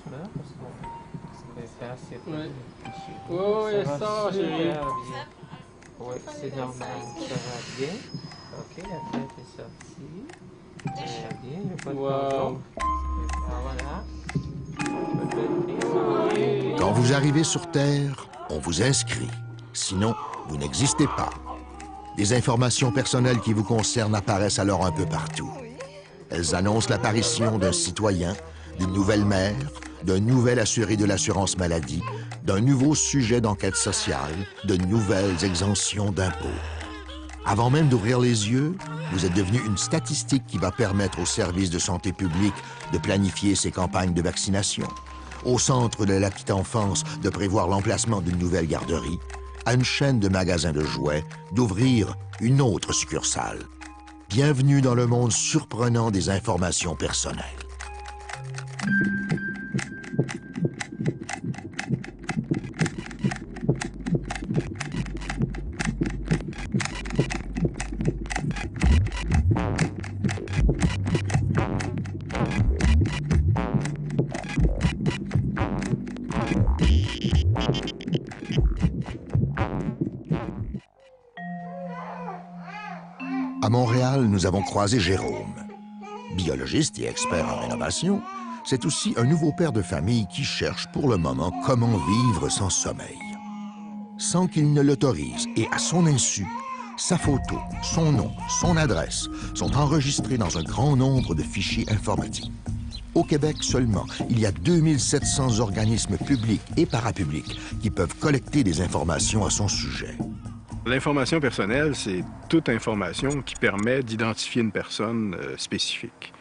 doucement, parce que c'est assez Oui. fichier. Oui, ça, super chérie. bien. Oui, c'est normal, ça va bien. OK, la tête est sortie. Très bien, il n'y a pas de Wow. voilà. Peut-être Quand vous arrivez sur Terre, on vous inscrit. Sinon, vous n'existez pas. Des informations personnelles qui vous concernent apparaissent alors un peu partout. Elles annoncent l'apparition d'un citoyen, d'une nouvelle mère, d'un nouvel assuré de l'assurance maladie, d'un nouveau sujet d'enquête sociale, de nouvelles exemptions d'impôts. Avant même d'ouvrir les yeux, vous êtes devenu une statistique qui va permettre aux services de santé publique de planifier ses campagnes de vaccination, au centre de la petite enfance de prévoir l'emplacement d'une nouvelle garderie, à une chaîne de magasins de jouets d'ouvrir une autre succursale. Bienvenue dans le monde surprenant des informations personnelles. À Montréal, nous avons croisé Jérôme. Biologiste et expert en rénovation, c'est aussi un nouveau père de famille qui cherche pour le moment comment vivre sans sommeil. Sans qu'il ne l'autorise et à son insu, sa photo, son nom, son adresse sont enregistrés dans un grand nombre de fichiers informatiques. Au Québec seulement, il y a 2700 organismes publics et parapublics qui peuvent collecter des informations à son sujet. L'information personnelle, c'est toute information qui permet d'identifier une personne spécifique.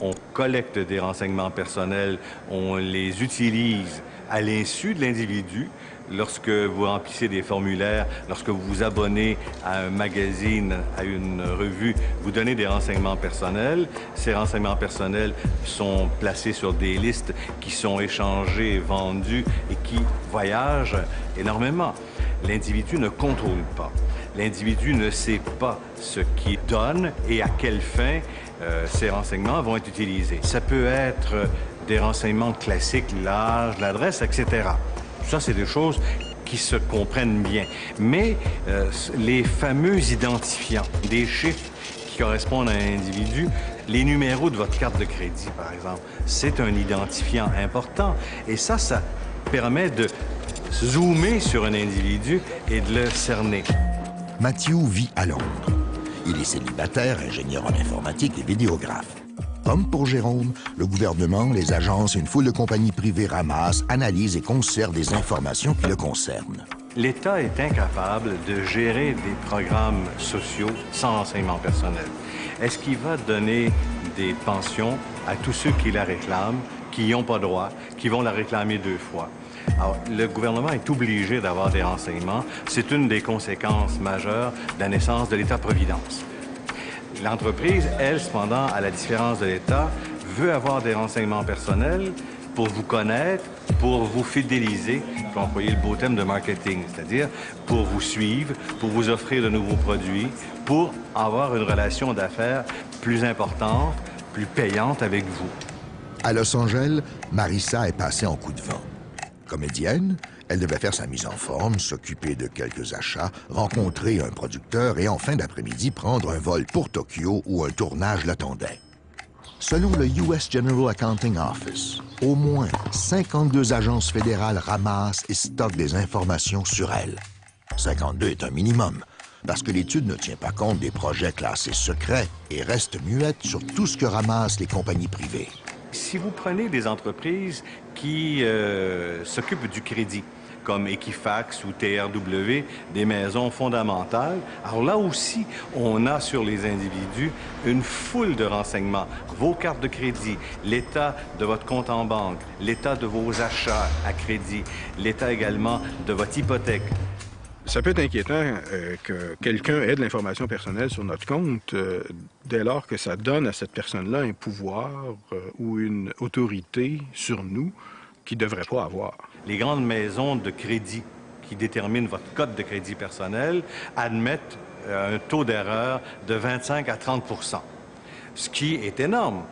On collecte des renseignements personnels, on les utilise à l'insu de l'individu. Lorsque vous remplissez des formulaires, lorsque vous vous abonnez à un magazine, à une revue, vous donnez des renseignements personnels. Ces renseignements personnels sont placés sur des listes qui sont échangées, vendues et qui voyagent énormément. L'individu ne contrôle pas. L'individu ne sait pas ce qu'il donne et à quelle fin ces renseignements vont être utilisés. Ça peut être des renseignements classiques, l'âge, l'adresse, etc. Ça, c'est des choses qui se comprennent bien. Mais les fameux identifiants, des chiffres qui correspondent à un individu, les numéros de votre carte de crédit, par exemple, c'est un identifiant important. Et ça permet de zoomer sur un individu et de le cerner. Mathieu vit à Londres. Il est célibataire, ingénieur en informatique et vidéographe. Comme pour Jérôme, le gouvernement, les agences et une foule de compagnies privées ramassent, analysent et conservent des informations qui le concernent. L'État est incapable de gérer des programmes sociaux sans renseignement personnel. Est-ce qu'il va donner des pensions à tous ceux qui la réclament, qui n'y ont pas droit, qui vont la réclamer 2 fois? Alors, le gouvernement est obligé d'avoir des renseignements. C'est une des conséquences majeures de la naissance de l'État-providence. L'entreprise, elle, cependant, à la différence de l'État, veut avoir des renseignements personnels pour vous connaître, pour vous fidéliser, pour employer le beau terme de marketing, c'est-à-dire pour vous suivre, pour vous offrir de nouveaux produits, pour avoir une relation d'affaires plus importante, plus payante avec vous. À Los Angeles, Marissa est passée en coup de vent. Comédienne, elle devait faire sa mise en forme, s'occuper de quelques achats, rencontrer un producteur et en fin d'après-midi prendre un vol pour Tokyo où un tournage l'attendait. Selon le US General Accounting Office, au moins 52 agences fédérales ramassent et stockent des informations sur elle. 52 est un minimum, parce que l'étude ne tient pas compte des projets classés secrets et reste muette sur tout ce que ramassent les compagnies privées. Si vous prenez des entreprises qui s'occupent du crédit, comme Equifax ou TRW, des maisons fondamentales, alors là aussi, on a sur les individus une foule de renseignements. Vos cartes de crédit, l'état de votre compte en banque, l'état de vos achats à crédit, l'état également de votre hypothèque. Ça peut être inquiétant que quelqu'un ait de l'information personnelle sur notre compte dès lors que ça donne à cette personne-là un pouvoir ou une autorité sur nous qu'il ne devrait pas avoir. Les grandes maisons de crédit qui déterminent votre code de crédit personnel admettent un taux d'erreur de 25 à 30 %, ce qui est énorme.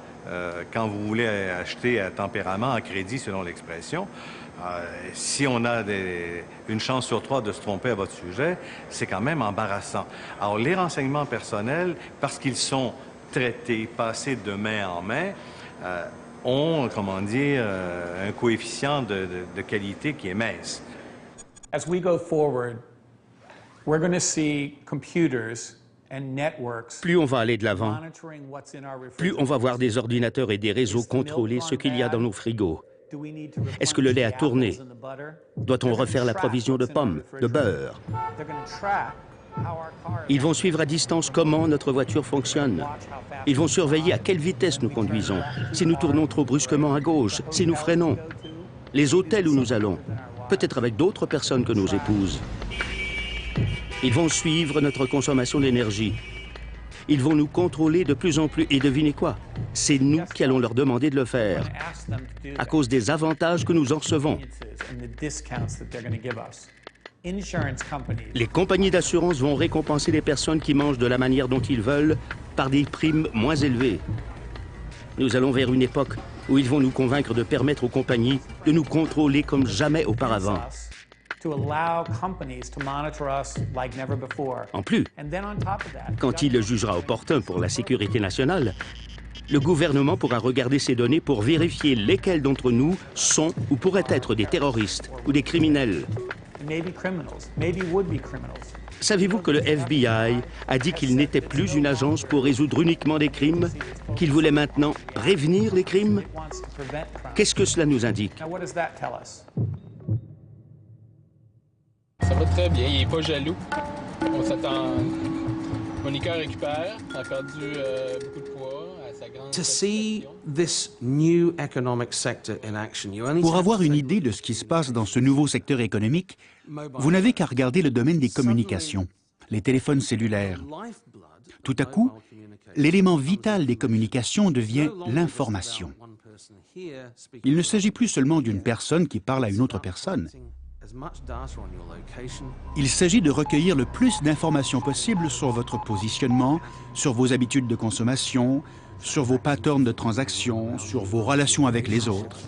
quand vous voulez acheter à tempérament, à crédit, selon l'expression, si on a une chance sur 3 de se tromper à votre sujet, c'est quand même embarrassant. Alors, les renseignements personnels, parce qu'ils sont traités, passés de main en main, ont, comment dire, un coefficient de qualité qui est mince. As we go forward, we're going to see computers and networks Plus on va aller de l'avant, monitoring what's in our plus on va voir des ordinateurs et des réseaux contrôler ce qu'il y a dans nos frigos. Do we need to Est-ce que le lait a replenish the tourné? apples and the butter? Doit-on refaire la provision de pommes, de beurre? They're going to track how our car Ils vont suivre à distance comment notre voiture fonctionne. Ils vont surveiller à quelle vitesse nous conduisons, si nous tournons trop brusquement à gauche, si nous freinons, les hôtels où nous allons, peut-être avec d'autres personnes que nos épouses. Ils vont suivre notre consommation d'énergie. Ils vont nous contrôler de plus en plus. Et devinez quoi? C'est nous qui allons leur demander de le faire, à cause des avantages que nous en recevons. Les compagnies d'assurance vont récompenser les personnes qui mangent de la manière dont ils veulent par des primes moins élevées. Nous allons vers une époque où ils vont nous convaincre de permettre aux compagnies de nous contrôler comme jamais auparavant. En plus, quand il le jugera opportun pour la sécurité nationale, le gouvernement pourra regarder ces données pour vérifier lesquels d'entre nous sont ou pourraient être des terroristes ou des criminels. Savez-vous que le FBI a dit qu'il n'était plus une agence pour résoudre uniquement des crimes, qu'il voulait maintenant prévenir les crimes? Qu'est-ce que cela nous indique? Ça va très bien, il n'est pas jaloux. On s'attend... Monica récupère, elle a perdu beaucoup de poids. Pour avoir une idée de ce qui se passe dans ce nouveau secteur économique, vous n'avez qu'à regarder le domaine des communications, les téléphones cellulaires. Tout à coup, l'élément vital des communications devient l'information. Il ne s'agit plus seulement d'une personne qui parle à une autre personne. Il s'agit de recueillir le plus d'informations possible sur votre positionnement, sur vos habitudes de consommation, sur vos patterns de transactions, sur vos relations avec les autres.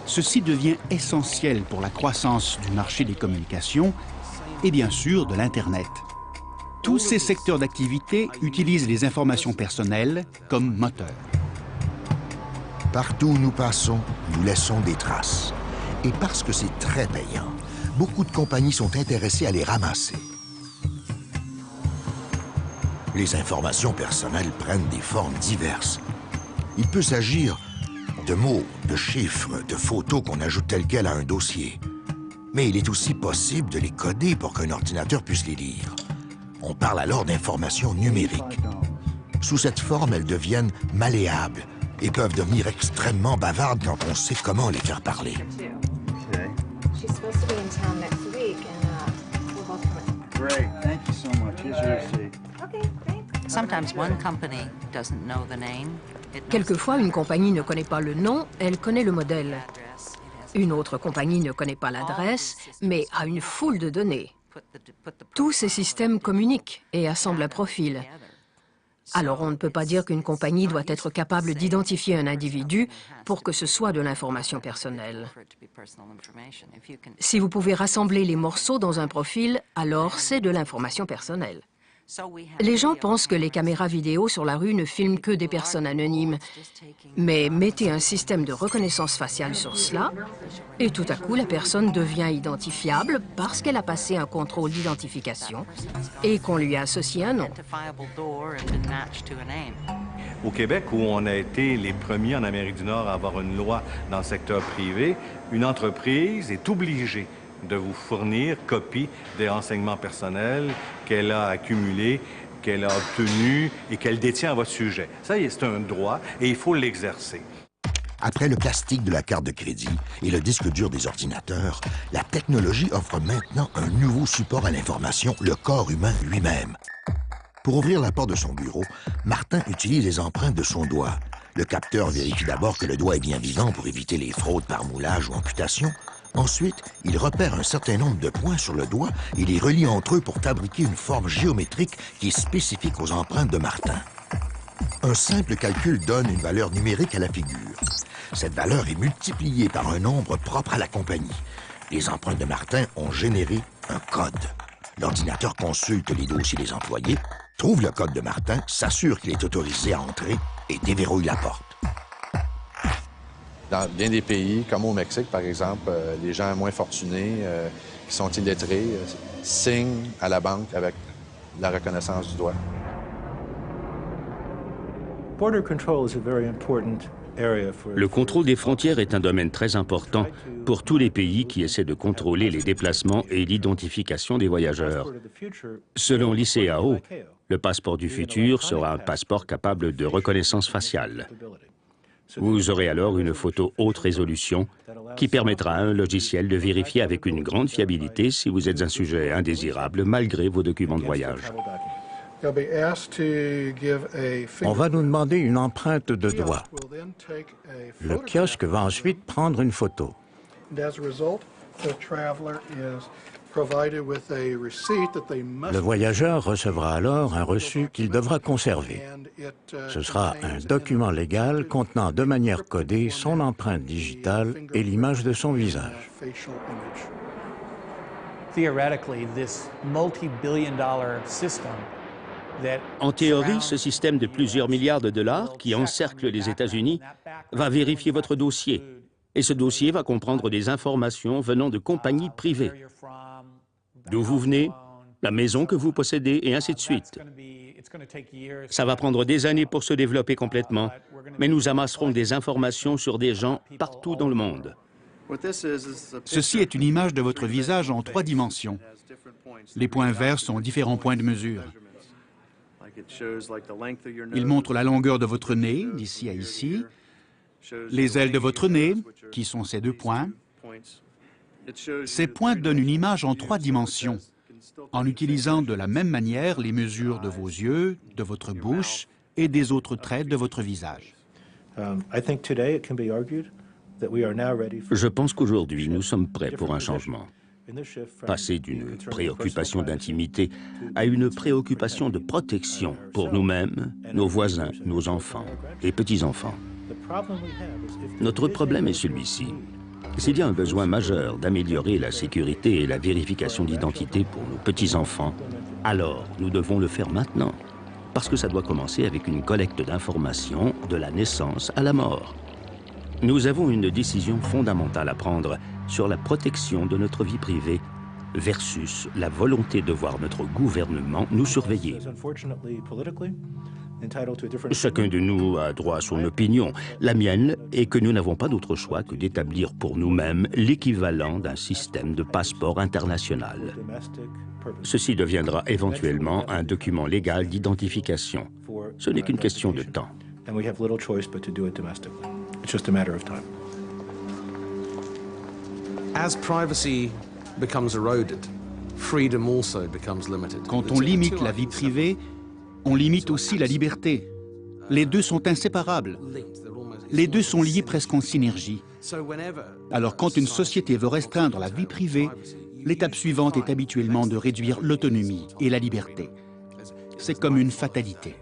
Ceci devient essentiel pour la croissance du marché des communications et bien sûr de l'Internet. Tous ces secteurs d'activité utilisent les informations personnelles comme moteur. Partout où nous passons, nous laissons des traces. Et parce que c'est très payant, beaucoup de compagnies sont intéressées à les ramasser. Les informations personnelles prennent des formes diverses. Il peut s'agir de mots, de chiffres, de photos qu'on ajoute telles quelles à un dossier. Mais il est aussi possible de les coder pour qu'un ordinateur puisse les lire. On parle alors d'informations numériques. Sous cette forme, elles deviennent malléables et peuvent devenir extrêmement bavardes quand on sait comment les faire parler. Quelquefois, une compagnie ne connaît pas le nom, elle connaît le modèle. Une autre compagnie ne connaît pas l'adresse, mais a une foule de données. Tous ces systèmes communiquent et assemblent un profil. Alors, on ne peut pas dire qu'une compagnie doit être capable d'identifier un individu pour que ce soit de l'information personnelle. Si vous pouvez rassembler les morceaux dans un profil, alors c'est de l'information personnelle. Les gens pensent que les caméras vidéo sur la rue ne filment que des personnes anonymes. Mais mettez un système de reconnaissance faciale sur cela, et tout à coup, la personne devient identifiable parce qu'elle a passé un contrôle d'identification et qu'on lui a associé un nom. Au Québec, où on a été les premiers en Amérique du Nord à avoir une loi dans le secteur privé, une entreprise est obligée de vous fournir copie des renseignements personnels qu'elle a accumulés, qu'elle a obtenus et qu'elle détient à votre sujet. Ça, c'est un droit et il faut l'exercer. Après le plastique de la carte de crédit et le disque dur des ordinateurs, la technologie offre maintenant un nouveau support à l'information, le corps humain lui-même. Pour ouvrir la porte de son bureau, Martin utilise les empreintes de son doigt. Le capteur vérifie d'abord que le doigt est bien vivant pour éviter les fraudes par moulage ou amputation. Ensuite, il repère un certain nombre de points sur le doigt et les relie entre eux pour fabriquer une forme géométrique qui est spécifique aux empreintes de Martin. Un simple calcul donne une valeur numérique à la figure. Cette valeur est multipliée par un nombre propre à la compagnie. Les empreintes de Martin ont généré un code. L'ordinateur consulte les dossiers des employés, trouve le code de Martin, s'assure qu'il est autorisé à entrer et déverrouille la porte. Dans bien des pays, comme au Mexique, par exemple, les gens moins fortunés, qui sont illettrés, signent à la banque avec la reconnaissance du doigt. Le contrôle des frontières est un domaine très important pour tous les pays qui essaient de contrôler les déplacements et l'identification des voyageurs. Selon l'ICAO, le passeport du futur sera un passeport capable de reconnaissance faciale. Vous aurez alors une photo haute résolution qui permettra à un logiciel de vérifier avec une grande fiabilité si vous êtes un sujet indésirable malgré vos documents de voyage. On va nous demander une empreinte de doigt. Le kiosque va ensuite prendre une photo. Le voyageur recevra alors un reçu qu'il devra conserver. Ce sera un document légal contenant de manière codée son empreinte digitale et l'image de son visage. En théorie, ce système de plusieurs milliards de dollars qui encercle les États-Unis va vérifier votre dossier. Et ce dossier va comprendre des informations venant de compagnies privées. D'où vous venez, la maison que vous possédez, et ainsi de suite. Ça va prendre des années pour se développer complètement, mais nous amasserons des informations sur des gens partout dans le monde. Ceci est une image de votre visage en 3 dimensions. Les points verts sont différents points de mesure. Il montre la longueur de votre nez, d'ici à ici, les ailes de votre nez, qui sont ces 2 points. Ces points donnent une image en 3 dimensions, en utilisant de la même manière les mesures de vos yeux, de votre bouche et des autres traits de votre visage. Je pense qu'aujourd'hui, nous sommes prêts pour un changement. Passer d'une préoccupation d'intimité à une préoccupation de protection pour nous-mêmes, nos voisins, nos enfants et petits-enfants. Notre problème est celui-ci. S'il y a un besoin majeur d'améliorer la sécurité et la vérification d'identité pour nos petits-enfants, alors nous devons le faire maintenant. Parce que ça doit commencer avec une collecte d'informations de la naissance à la mort. Nous avons une décision fondamentale à prendre sur la protection de notre vie privée versus la volonté de voir notre gouvernement nous surveiller. Chacun de nous a droit à son opinion. La mienne est que nous n'avons pas d'autre choix que d'établir pour nous-mêmes l'équivalent d'un système de passeport international. Ceci deviendra éventuellement un document légal d'identification. Ce n'est qu'une question de temps. Quand on limite la vie privée, on limite aussi la liberté. Les deux sont inséparables. Les deux sont liés presque en synergie. Alors quand une société veut restreindre la vie privée, l'étape suivante est habituellement de réduire l'autonomie et la liberté. C'est comme une fatalité.